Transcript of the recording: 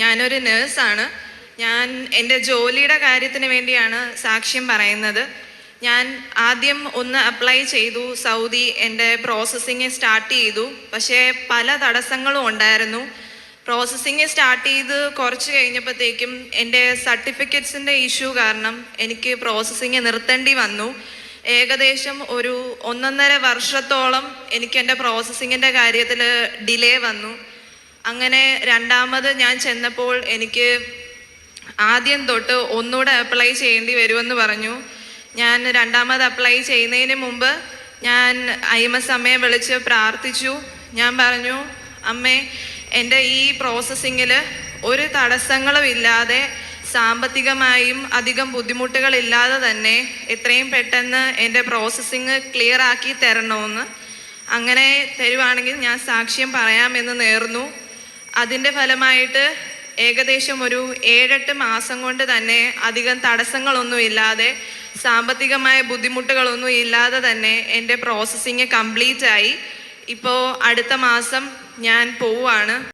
ഞാനൊരു നേഴ്സാണ്. ഞാൻ എൻ്റെ ജോലിയുടെ കാര്യത്തിന് വേണ്ടിയാണ് സാക്ഷ്യം പറയുന്നത്. ഞാൻ ആദ്യം ഒന്ന് അപ്ലൈ ചെയ്തു, സൗദി എൻ്റെ പ്രോസസ്സിങ് സ്റ്റാർട്ട് ചെയ്തു. പക്ഷേ പല തടസ്സങ്ങളും ഉണ്ടായിരുന്നു. പ്രോസസ്സിങ് സ്റ്റാർട്ട് ചെയ്ത് കുറച്ച് കഴിഞ്ഞപ്പോഴത്തേക്കും എൻ്റെ സർട്ടിഫിക്കറ്റ്സിൻ്റെ ഇഷ്യൂ കാരണം എനിക്ക് പ്രോസസ്സിങ് നിർത്തേണ്ടി വന്നു. ഏകദേശം ഒരു 1.5 വർഷത്തോളം എനിക്ക് എൻ്റെ പ്രോസസ്സിങ്ങിൻ്റെ കാര്യത്തിൽ ഡിലേ വന്നു. അങ്ങനെ രണ്ടാമത് ഞാൻ ചെന്നപ്പോൾ എനിക്ക് ആദ്യം തൊട്ട് ഒന്നുകൂടെ അപ്ലൈ ചെയ്യേണ്ടി വരുമെന്ന് പറഞ്ഞു. ഞാൻ രണ്ടാമത് അപ്ലൈ ചെയ്യുന്നതിന് മുമ്പ് ഞാൻ IMS അമ്മയെ വിളിച്ച് പ്രാർത്ഥിച്ചു. ഞാൻ പറഞ്ഞു, അമ്മേ, എൻ്റെ ഈ പ്രോസസ്സിങ്ങിൽ ഒരു തടസ്സങ്ങളും ഇല്ലാതെ, സാമ്പത്തികമായും അധികം ബുദ്ധിമുട്ടുകളില്ലാതെ തന്നെ എത്രയും പെട്ടെന്ന് എൻ്റെ പ്രോസസ്സിങ് ക്ലിയർ ആക്കി തരണമെന്ന്. അങ്ങനെ തരുവാണെങ്കിൽ ഞാൻ സാക്ഷ്യം പറയാമെന്ന് നേർന്നു. അതിൻ്റെ ഫലമായിട്ട് ഏകദേശം ഒരു 7-8 മാസം കൊണ്ട് തന്നെ അധികം തടസ്സങ്ങളൊന്നും ഇല്ലാതെ, സാമ്പത്തികമായ ബുദ്ധിമുട്ടുകളൊന്നും ഇല്ലാതെ തന്നെ എൻ്റെ പ്രോസസ്സിങ് കംപ്ലീറ്റ് ആയി. ഇപ്പോൾ അടുത്ത മാസം ഞാൻ പോവുകയാണ്.